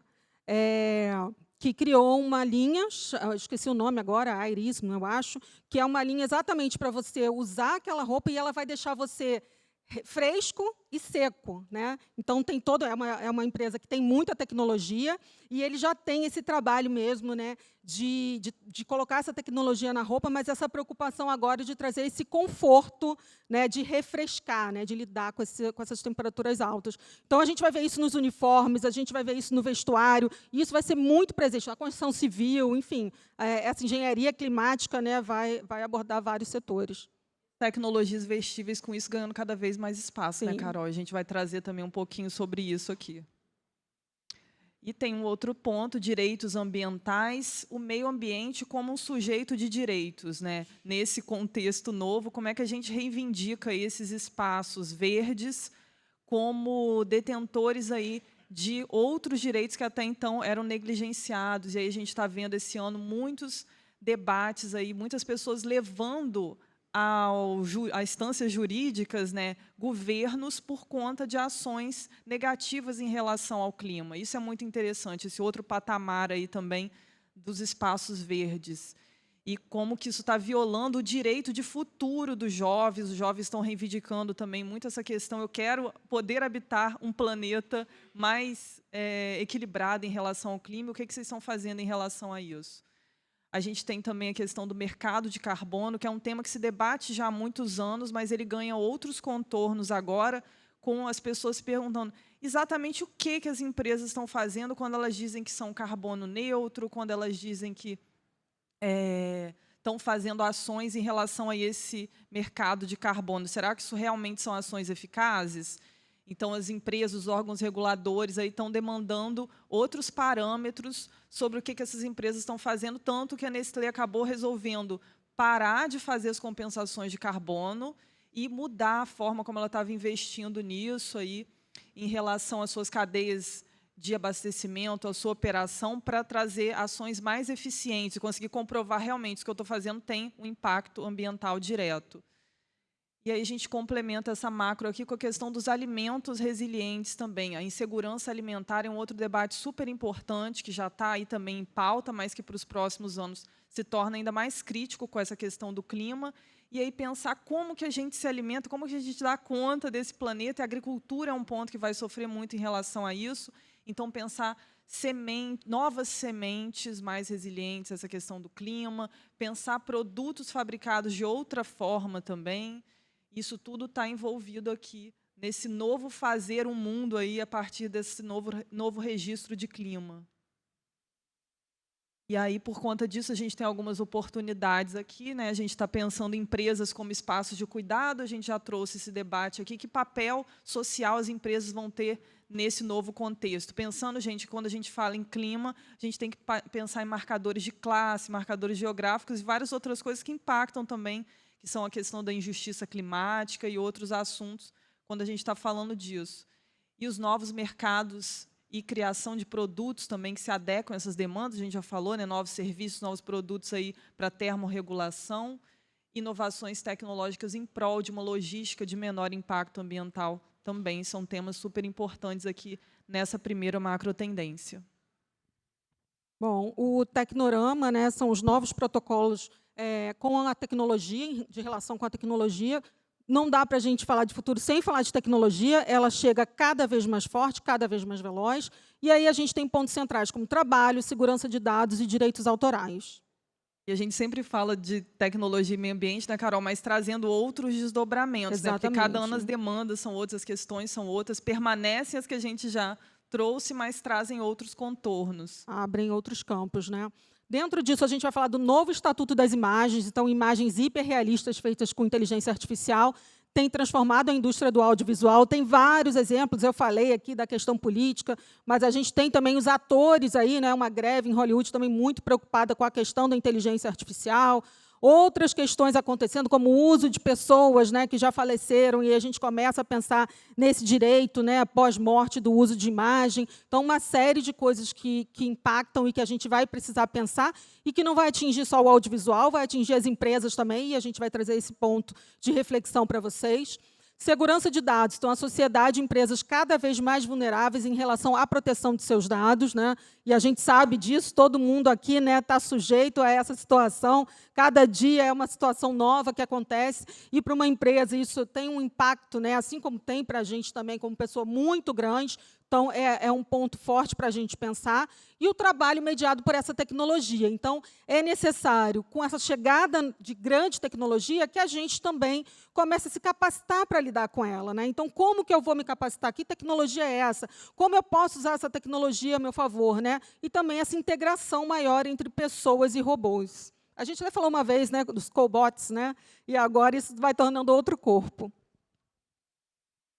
que criou uma linha, esqueci o nome agora, Irismo, eu acho, que é uma linha exatamente para você usar aquela roupa e ela vai deixar você fresco e seco, né? Então tem é uma empresa que tem muita tecnologia e ele já tem esse trabalho mesmo, né, de colocar essa tecnologia na roupa, mas essa preocupação agora de trazer esse conforto, né, de refrescar, né, de lidar com essas temperaturas altas. Então a gente vai ver isso nos uniformes, a gente vai ver isso no vestuário, e isso vai ser muito presente na construção civil, enfim, essa engenharia climática, né, vai abordar vários setores. Tecnologias vestíveis, com isso ganhando cada vez mais espaço, Sim. né, Carol? A gente vai trazer também um pouquinho sobre isso aqui. E tem um outro ponto, direitos ambientais, o meio ambiente como um sujeito de direitos, né? Nesse contexto novo, como é que a gente reivindica esses espaços verdes como detentores aí de outros direitos que até então eram negligenciados? E aí a gente está vendo esse ano muitos debates aí, muitas pessoas levando a instâncias jurídicas, né, governos por conta de ações negativas em relação ao clima. Isso é muito interessante, esse outro patamar aí também dos espaços verdes. E como que isso está violando o direito de futuro dos jovens. Os jovens estão reivindicando também muito essa questão. Eu quero poder habitar um planeta mais equilibrado em relação ao clima. O que vocês estão fazendo em relação a isso? A gente tem também a questão do mercado de carbono, que é um tema que se debate já há muitos anos, mas ele ganha outros contornos agora, com as pessoas se perguntando exatamente o que as empresas estão fazendo quando elas dizem que são carbono neutro, quando elas dizem que estão fazendo ações em relação a esse mercado de carbono. Será que isso realmente são ações eficazes? Então, as empresas, os órgãos reguladores aí estão demandando outros parâmetros sobre o que essas empresas estão fazendo, tanto que a Nestlé acabou resolvendo parar de fazer as compensações de carbono e mudar a forma como ela estava investindo nisso aí. em relação às suas cadeias de abastecimento, à sua operação, para trazer ações mais eficientes e conseguir comprovar realmente se o que eu estou fazendo tem um impacto ambiental direto. E aí a gente complementa essa macro aqui com a questão dos alimentos resilientes também. A insegurança alimentar é um outro debate super importante, que já está aí também em pauta, mas que para os próximos anos se torna ainda mais crítico com essa questão do clima. E aí pensar como que a gente se alimenta, como que a gente dá conta desse planeta. E a agricultura é um ponto que vai sofrer muito em relação a isso. Então, pensar novas sementes mais resilientes a essa questão do clima, pensar produtos fabricados de outra forma também. Isso tudo está envolvido aqui nesse novo fazer um mundo aí a partir desse novo registro de clima. E aí, por conta disso, a gente tem algumas oportunidades aqui, né? A gente está pensando em empresas como espaços de cuidado, a gente já trouxe esse debate aqui, que papel social as empresas vão ter nesse novo contexto. Pensando, gente, quando a gente fala em clima, a gente tem que pensar em marcadores de classe, marcadores geográficos e várias outras coisas que impactam também, que são a questão da injustiça climática e outros assuntos, quando a gente está falando disso. E os novos mercados e criação de produtos também que se adequam a essas demandas, a gente já falou, né, novos serviços, novos produtos aí para termorregulação, inovações tecnológicas em prol de uma logística de menor impacto ambiental também são temas super importantes aqui nessa primeira macro tendência. Bom, o Tecnorama, né, são os novos protocolos com a tecnologia, de relação com a tecnologia. Não dá para a gente falar de futuro sem falar de tecnologia, ela chega cada vez mais forte, cada vez mais veloz, e aí a gente tem pontos centrais como trabalho, segurança de dados e direitos autorais. E a gente sempre fala de tecnologia e meio ambiente, né, Carol, mas trazendo outros desdobramentos, né, porque cada ano as demandas são outras, as questões são outras, permanecem as que a gente já trouxe, mas trazem outros contornos. Abrem outros campos, né? Dentro disso, a gente vai falar do novo Estatuto das Imagens, então, imagens hiperrealistas feitas com inteligência artificial, tem transformado a indústria do audiovisual, tem vários exemplos, eu falei aqui da questão política, mas a gente tem também os atores aí, né, uma greve em Hollywood também muito preocupada com a questão da inteligência artificial, outras questões acontecendo, como o uso de pessoas, né, que já faleceram, e a gente começa a pensar nesse direito, né, pós-morte do uso de imagem. Então, uma série de coisas que impactam e que a gente vai precisar pensar e que não vai atingir só o audiovisual, vai atingir as empresas também, e a gente vai trazer esse ponto de reflexão para vocês. Segurança de dados. Então, a sociedade e empresas cada vez mais vulneráveis em relação à proteção de seus dados, né? E a gente sabe disso, todo mundo aqui está sujeito a essa situação. Cada dia é uma situação nova que acontece, e para uma empresa isso tem um impacto, né? Assim como tem para a gente também, como pessoa, muito grande. Então, é um ponto forte para a gente pensar. E o trabalho mediado por essa tecnologia. Então, é necessário, com essa chegada de grande tecnologia, que a gente também comece a se capacitar para lidar com ela, né? Então, como que eu vou me capacitar? Que tecnologia é essa? Como eu posso usar essa tecnologia a meu favor, né? E também essa integração maior entre pessoas e robôs. A gente até falou uma vez, né, dos cobots, né? E agora isso vai tornando outro corpo.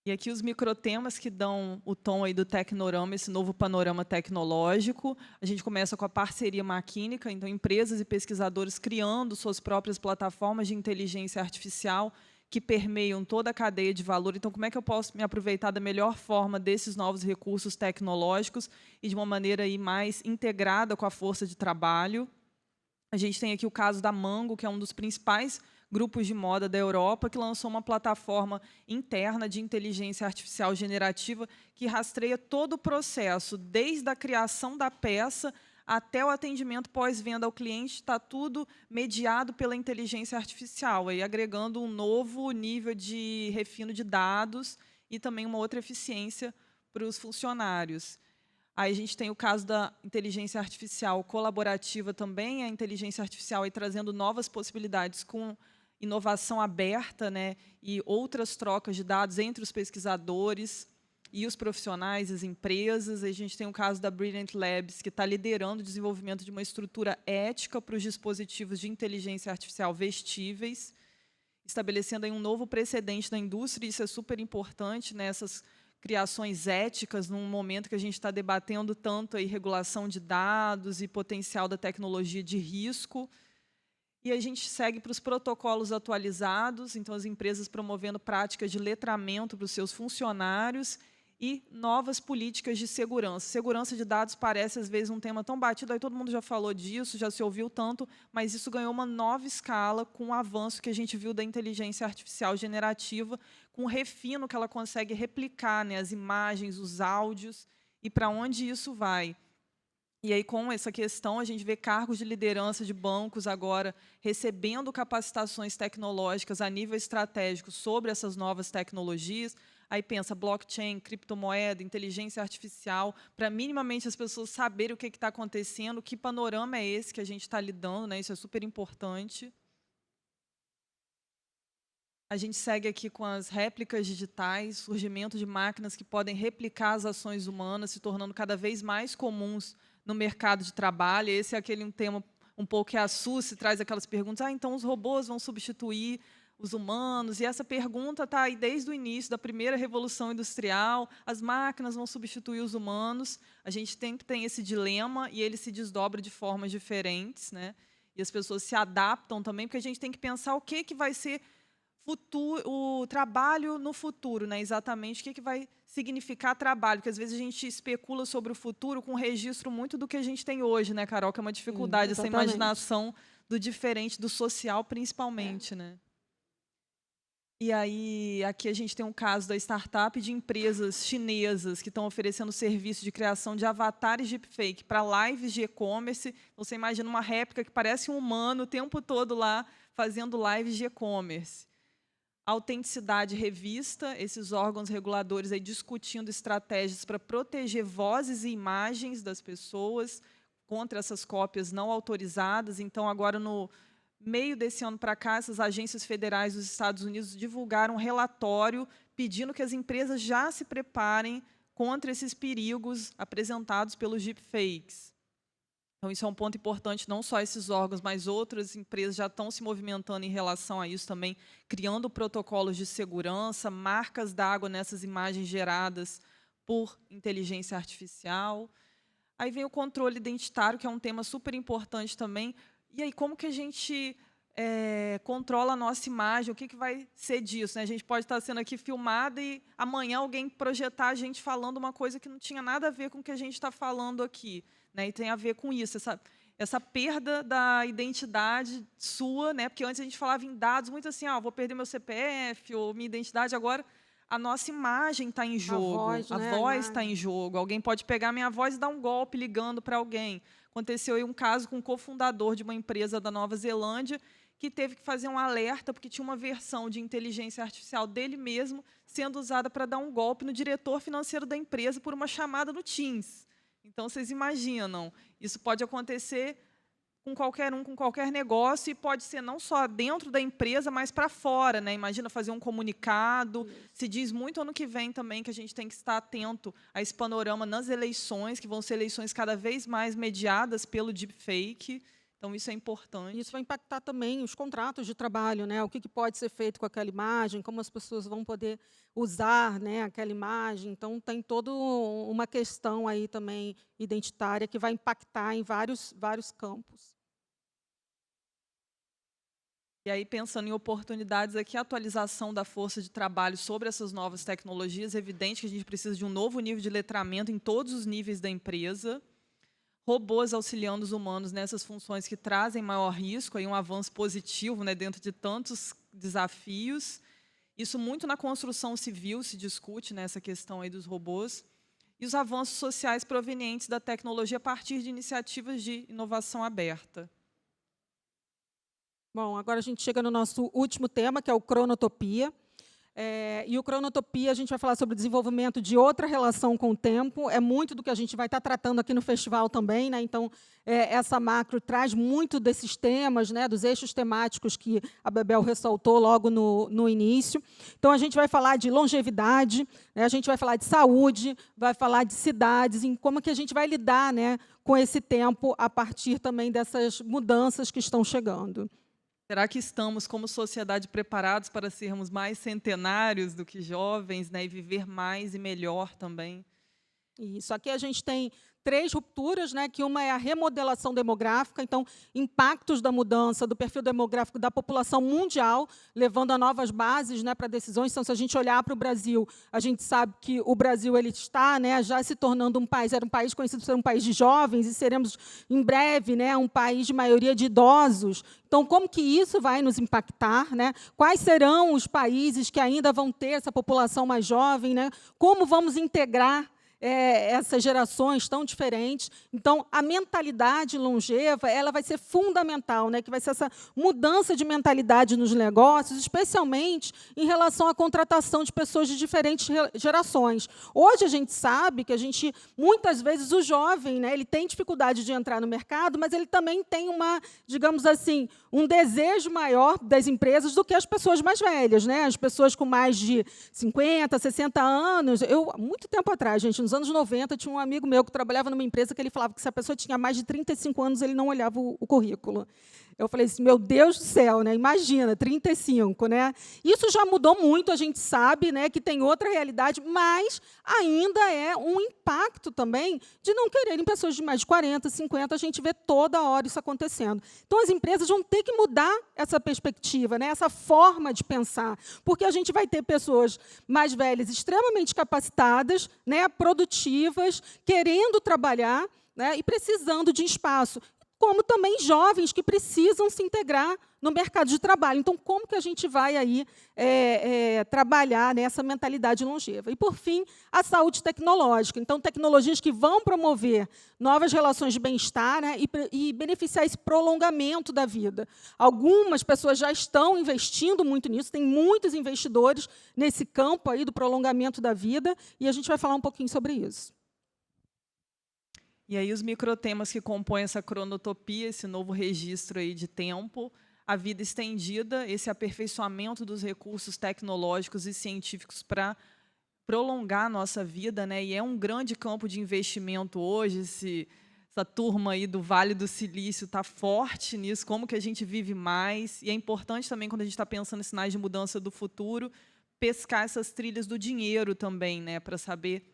E aqui os microtemas que dão o tom aí do Tecnorama, esse novo panorama tecnológico. A gente começa com a parceria maquínica, então empresas e pesquisadores criando suas próprias plataformas de inteligência artificial que permeiam toda a cadeia de valor. Então, como é que eu posso me aproveitar da melhor forma desses novos recursos tecnológicos e de uma maneira aí mais integrada com a força de trabalho? A gente tem aqui o caso da Mango, que é um dos principais grupos de moda da Europa, que lançou uma plataforma interna de inteligência artificial generativa que rastreia todo o processo, desde a criação da peça até o atendimento pós-venda ao cliente, está tudo mediado pela inteligência artificial, aí agregando um novo nível de refino de dados e também uma outra eficiência para os funcionários. Aí a gente tem o caso da inteligência artificial colaborativa também, a inteligência artificial aí trazendo novas possibilidades com inovação aberta, né, e outras trocas de dados entre os pesquisadores e os profissionais, as empresas. A gente tem o caso da Brilliant Labs, que está liderando o desenvolvimento de uma estrutura ética para os dispositivos de inteligência artificial vestíveis, estabelecendo aí um novo precedente na indústria. Isso é super importante, né, essas criações éticas, num momento que a gente está debatendo tanto aí regulação de dados e potencial da tecnologia de risco. E a gente segue para os protocolos atualizados, então as empresas promovendo práticas de letramento para os seus funcionários e novas políticas de segurança. Segurança de dados parece, às vezes, um tema tão batido, aí todo mundo já falou disso, já se ouviu tanto, mas isso ganhou uma nova escala com o avanço que a gente viu da inteligência artificial generativa, com o refino que ela consegue replicar, né, as imagens, os áudios, e para onde isso vai. E aí, com essa questão, a gente vê cargos de liderança de bancos agora recebendo capacitações tecnológicas a nível estratégico sobre essas novas tecnologias. Aí pensa blockchain, criptomoeda, inteligência artificial, para minimamente as pessoas saberem o que está acontecendo, que panorama é esse que a gente está lidando, né? Isso é super importante. A gente segue aqui com as réplicas digitais, surgimento de máquinas que podem replicar as ações humanas, se tornando cada vez mais comuns no mercado de trabalho. Esse é aquele tema um pouco que assusta e traz aquelas perguntas, então os robôs vão substituir os humanos? E essa pergunta está aí desde o início da primeira revolução industrial, as máquinas vão substituir os humanos, a gente tem esse dilema e ele se desdobra de formas diferentes, né? E as pessoas se adaptam também, porque a gente tem que pensar o que vai ser o trabalho no futuro, né? Exatamente o que vai significar trabalho, porque às vezes a gente especula sobre o futuro com um registro muito do que a gente tem hoje, né, Carol? Que é uma dificuldade, essa imaginação do diferente, do social, principalmente, né? E aí, aqui a gente tem um caso da startup de empresas chinesas que estão oferecendo serviço de criação de avatares deepfake para lives de e-commerce. Você imagina uma réplica que parece um humano o tempo todo lá fazendo lives de e-commerce. Autenticidade revista, esses órgãos reguladores aí discutindo estratégias para proteger vozes e imagens das pessoas contra essas cópias não autorizadas. Então, agora, no meio desse ano para cá, essas agências federais dos Estados Unidos divulgaram um relatório pedindo que as empresas já se preparem contra esses perigos apresentados pelos deepfakes. Então, isso é um ponto importante, não só esses órgãos, mas outras empresas já estão se movimentando em relação a isso também, criando protocolos de segurança, marcas d'água nessas imagens geradas por inteligência artificial. Aí vem o controle identitário, que é um tema super importante também. E aí, como que a gente controla a nossa imagem? O que vai ser disso, né? A gente pode estar sendo aqui filmada e amanhã alguém projetar a gente falando uma coisa que não tinha nada a ver com o que a gente está falando aqui. Né, e tem a ver com isso, essa perda da identidade sua, né, porque antes a gente falava em dados muito assim, vou perder meu CPF ou minha identidade, agora a nossa imagem está em jogo, a voz está em jogo, alguém pode pegar minha voz e dar um golpe ligando para alguém. Aconteceu aí um caso com um cofundador de uma empresa da Nova Zelândia que teve que fazer um alerta porque tinha uma versão de inteligência artificial dele mesmo sendo usada para dar um golpe no diretor financeiro da empresa por uma chamada no Teams. Então, vocês imaginam, isso pode acontecer com qualquer um, com qualquer negócio, e pode ser não só dentro da empresa, mas para fora, né? Imagina fazer um comunicado. Se diz muito ano que vem também que a gente tem que estar atento a esse panorama nas eleições, que vão ser eleições cada vez mais mediadas pelo deepfake. Então, isso é importante. Isso vai impactar também os contratos de trabalho, né? O que pode ser feito com aquela imagem, como as pessoas vão poder usar, né, aquela imagem. Então, tem toda uma questão aí também identitária que vai impactar em vários campos. E aí, pensando em oportunidades aqui, a atualização da força de trabalho sobre essas novas tecnologias, é evidente que a gente precisa de um novo nível de letramento em todos os níveis da empresa. Robôs auxiliando os humanos nessas funções que trazem maior risco, aí um avanço positivo, né, dentro de tantos desafios. Isso muito na construção civil se discute, né, essa questão aí dos robôs. E os avanços sociais provenientes da tecnologia a partir de iniciativas de inovação aberta. Bom, agora a gente chega no nosso último tema, que é o Cronotopia. E o Cronotopia, a gente vai falar sobre o desenvolvimento de outra relação com o tempo. É muito do que a gente vai estar tratando aqui no festival também, né? Então, essa macro traz muito desses temas, né, dos eixos temáticos que a Bebel ressaltou logo no início. Então, a gente vai falar de longevidade, né, a gente vai falar de saúde, vai falar de cidades, em como que a gente vai lidar, né, com esse tempo a partir também dessas mudanças que estão chegando. Será que estamos, como sociedade, preparados para sermos mais centenários do que jovens, né, e viver mais e melhor também? Isso. Aqui a gente tem 3 rupturas, né, que uma é a remodelação demográfica, então, impactos da mudança do perfil demográfico da população mundial, levando a novas bases, né, para decisões. Então, se a gente olhar para o Brasil, a gente sabe que o Brasil ele está, né, já se tornando um país, era um país conhecido por ser um país de jovens, e seremos, em breve, né, um país de maioria de idosos. Então, como que isso vai nos impactar, né? Quais serão os países que ainda vão ter essa população mais jovem, né? Como vamos integrar essas gerações tão diferentes? Então, a mentalidade longeva, ela vai ser fundamental, né? Que vai ser essa mudança de mentalidade nos negócios, especialmente em relação à contratação de pessoas de diferentes gerações. Hoje a gente sabe que muitas vezes o jovem, né, ele tem dificuldade de entrar no mercado, mas ele também tem digamos assim, um desejo maior das empresas do que as pessoas mais velhas, né? As pessoas com mais de 50, 60 anos. Muito tempo atrás, gente, nos anos 90, tinha um amigo meu que trabalhava numa empresa que ele falava que se a pessoa tinha mais de 35 anos, ele não olhava o currículo. Eu falei assim, meu Deus do céu, né? Imagina, 35, né? Isso já mudou muito, a gente sabe, né, que tem outra realidade, mas ainda é um impacto também de não quererem pessoas de mais de 40, 50, a gente vê toda hora isso acontecendo. Então, as empresas vão ter que mudar essa perspectiva, né, essa forma de pensar, porque a gente vai ter pessoas mais velhas extremamente capacitadas, né, produtivas, querendo trabalhar, né, e precisando de espaço, como também jovens que precisam se integrar no mercado de trabalho. Então, como que a gente vai aí trabalhar nessa mentalidade longeva? E, por fim, a saúde tecnológica. Então, tecnologias que vão promover novas relações de bem-estar, né, e beneficiar esse prolongamento da vida. Algumas pessoas já estão investindo muito nisso, tem muitos investidores nesse campo aí do prolongamento da vida, e a gente vai falar um pouquinho sobre isso. E aí os microtemas que compõem essa cronotopia, esse novo registro aí de tempo, a vida estendida, esse aperfeiçoamento dos recursos tecnológicos e científicos para prolongar a nossa vida, né? E é um grande campo de investimento hoje, essa turma aí do Vale do Silício está forte nisso, como que a gente vive mais, e é importante também, quando a gente está pensando em sinais de mudança do futuro, pescar essas trilhas do dinheiro também, né? Para saber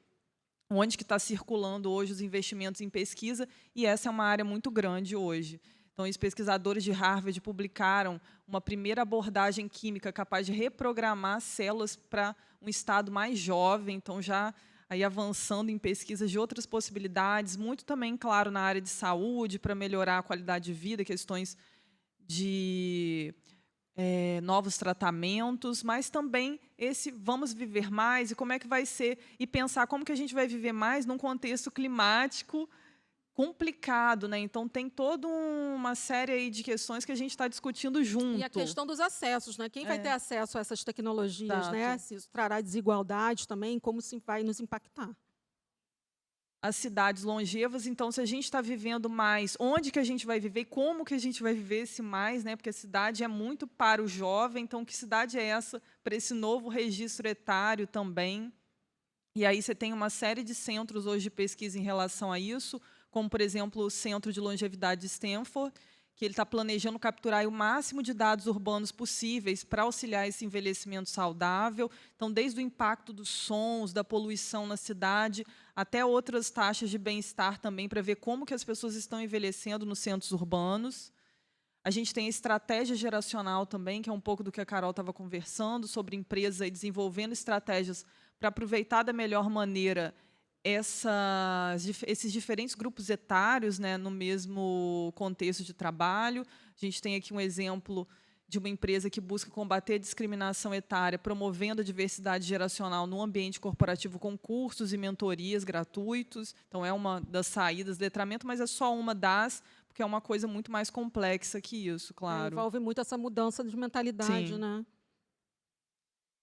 onde que está circulando hoje os investimentos em pesquisa, e essa é uma área muito grande hoje. Então, os pesquisadores de Harvard publicaram uma primeira abordagem química capaz de reprogramar células para um estado mais jovem, então já aí avançando em pesquisas de outras possibilidades, muito também, claro, na área de saúde, para melhorar a qualidade de vida, questões de novos tratamentos, mas também esse vamos viver mais e como é que vai ser, e pensar como que a gente vai viver mais num contexto climático complicado, né? Então tem toda uma série aí de questões que a gente está discutindo junto. E a questão dos acessos, né? Quem vai ter acesso a essas tecnologias, Exato. né? Se isso trará desigualdade também, como isso vai nos impactar. As cidades longevas, então, se a gente está vivendo mais, onde que a gente vai viver, como que a gente vai viver esse mais, né? Porque a cidade é muito para o jovem, então, que cidade é essa para esse novo registro etário também? E aí você tem uma série de centros hoje de pesquisa em relação a isso, como, por exemplo, o Centro de Longevidade de Stanford, que ele está planejando capturar o máximo de dados urbanos possíveis para auxiliar esse envelhecimento saudável. Então, desde o impacto dos sons, da poluição na cidade, até outras taxas de bem-estar também, para ver como que as pessoas estão envelhecendo nos centros urbanos. A gente tem a estratégia geracional também, que é um pouco do que a Carol estava conversando, sobre empresas aí desenvolvendo estratégias para aproveitar da melhor maneira esses diferentes grupos etários, né, no mesmo contexto de trabalho. A gente tem aqui um exemplo de uma empresa que busca combater a discriminação etária, promovendo a diversidade geracional no ambiente corporativo com cursos e mentorias gratuitos. Então, é uma das saídas do letramento, mas é só uma das, porque é uma coisa muito mais complexa que isso, claro. Envolve muito essa mudança de mentalidade, Sim. né?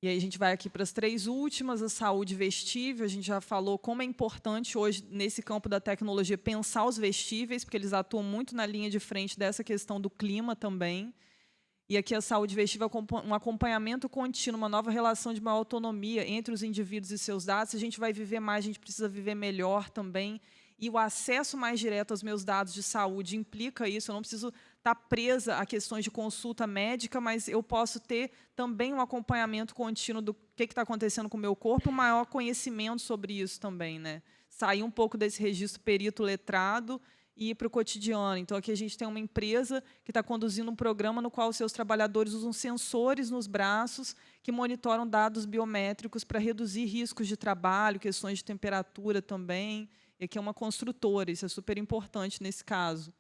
E aí a gente vai aqui para as 3 últimas, a saúde vestível. A gente já falou como é importante hoje, nesse campo da tecnologia, pensar os vestíveis, porque eles atuam muito na linha de frente dessa questão do clima também. E aqui a saúde vestível é um acompanhamento contínuo, uma nova relação de maior autonomia entre os indivíduos e seus dados. Se a gente vai viver mais, a gente precisa viver melhor também. E o acesso mais direto aos meus dados de saúde implica isso. Eu não preciso estar presa a questões de consulta médica, mas eu posso ter também um acompanhamento contínuo do que está acontecendo com o meu corpo, um maior conhecimento sobre isso também, né? sair um pouco desse registro perito letrado e ir para o cotidiano. Então, aqui a gente tem uma empresa que está conduzindo um programa no qual os seus trabalhadores usam sensores nos braços que monitoram dados biométricos para reduzir riscos de trabalho, questões de temperatura também. E aqui é uma construtora, isso é super importante nesse caso.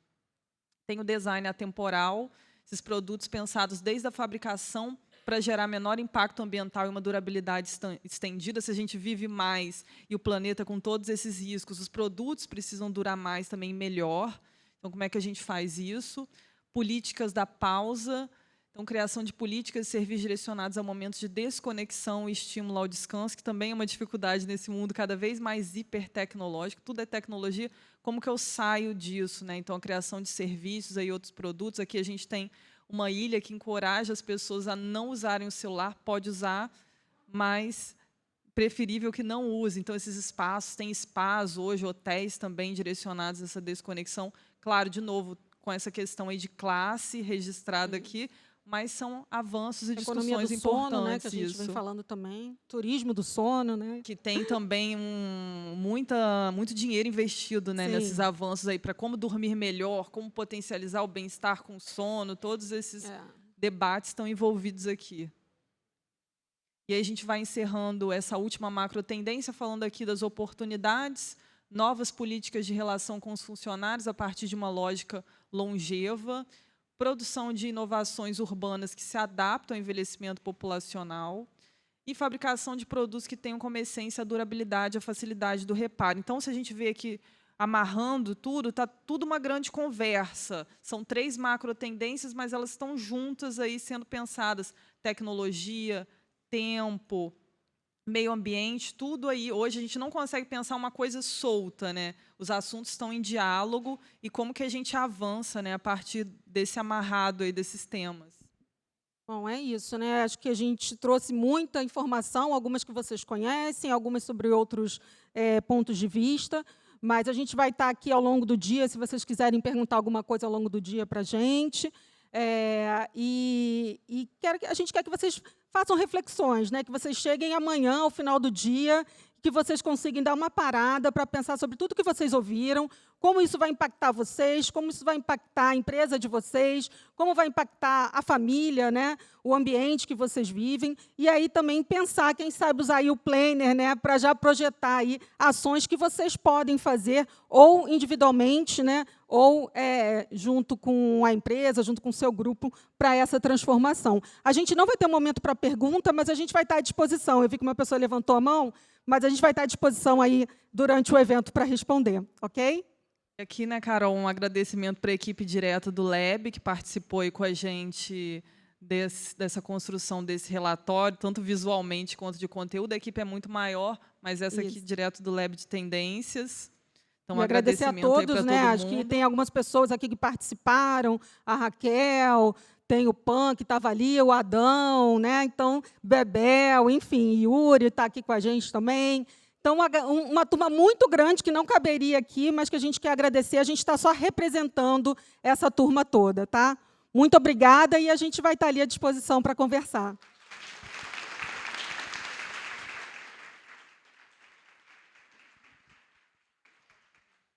Tem o design atemporal, esses produtos pensados desde a fabricação para gerar menor impacto ambiental e uma durabilidade estendida. Se a gente vive mais e o planeta com todos esses riscos, os produtos precisam durar mais também melhor. Então, como é que a gente faz isso? Políticas da pausa. Então, criação de políticas e serviços direcionados a momentos de desconexão e estímulo ao descanso, que também é uma dificuldade nesse mundo cada vez mais hipertecnológico. Tudo é tecnologia. Como que eu saio disso, né? Então, a criação de serviços e outros produtos. Aqui a gente tem uma ilha que encoraja as pessoas a não usarem o celular, pode usar, mas preferível que não use. Então, esses espaços, tem spas hoje, hotéis também direcionados a essa desconexão. Claro, de novo, com essa questão aí de classe registrada aqui, mas são avanços e discussões do importantes. sono, né, que a gente isso. vem falando também. Turismo do sono, né? Que tem também muito dinheiro investido, né, nesses avanços aí para como dormir melhor, como potencializar o bem-estar com o sono, todos esses debates estão envolvidos aqui. E aí a gente vai encerrando essa última macro tendência, falando aqui das oportunidades, novas políticas de relação com os funcionários a partir de uma lógica longeva, produção de inovações urbanas que se adaptam ao envelhecimento populacional e fabricação de produtos que tenham como essência a durabilidade e a facilidade do reparo. Então, se a gente vê aqui, amarrando tudo, está tudo uma grande conversa. São 3 macro tendências, mas elas estão juntas aí sendo pensadas. Tecnologia, tempo, meio ambiente, tudo aí. Hoje a gente não consegue pensar uma coisa solta, né? Os assuntos estão em diálogo e como que a gente avança, né, a partir desse amarrado aí desses temas. Bom, é isso, né? Acho que a gente trouxe muita informação, algumas que vocês conhecem, algumas sobre outros pontos de vista, mas a gente vai estar aqui ao longo do dia, se vocês quiserem perguntar alguma coisa ao longo do dia para a gente. E a gente quer que vocês façam reflexões, né? Que vocês cheguem amanhã, ao final do dia, que vocês consigam dar uma parada para pensar sobre tudo que vocês ouviram, como isso vai impactar vocês, como isso vai impactar a empresa de vocês, como vai impactar a família, né? O ambiente que vocês vivem, e aí também pensar, quem sabe usar aí o planner, né? Para já projetar aí ações que vocês podem fazer, ou individualmente, né? Ou junto com a empresa, junto com o seu grupo, para essa transformação. A gente não vai ter um momento para pergunta, mas a gente vai estar à disposição. Eu vi que uma pessoa levantou a mão, mas a gente vai estar à disposição aí durante o evento para responder, ok? Aqui, né, Carol, um agradecimento para a equipe direta do Lab, que participou aí com a gente dessa construção desse relatório, tanto visualmente quanto de conteúdo. A equipe é muito maior, mas essa aqui direto do Lab de Tendências. Então, e agradecer a todos, né? Acho que tem algumas pessoas aqui que participaram, a Raquel, tem o Pan, que estava ali, o Adão, né? Então, Bebel, enfim, Yuri está aqui com a gente também. Então, uma turma muito grande que não caberia aqui, mas que a gente quer agradecer. A gente está só representando essa turma toda, tá? Muito obrigada e a gente vai estar ali à disposição para conversar.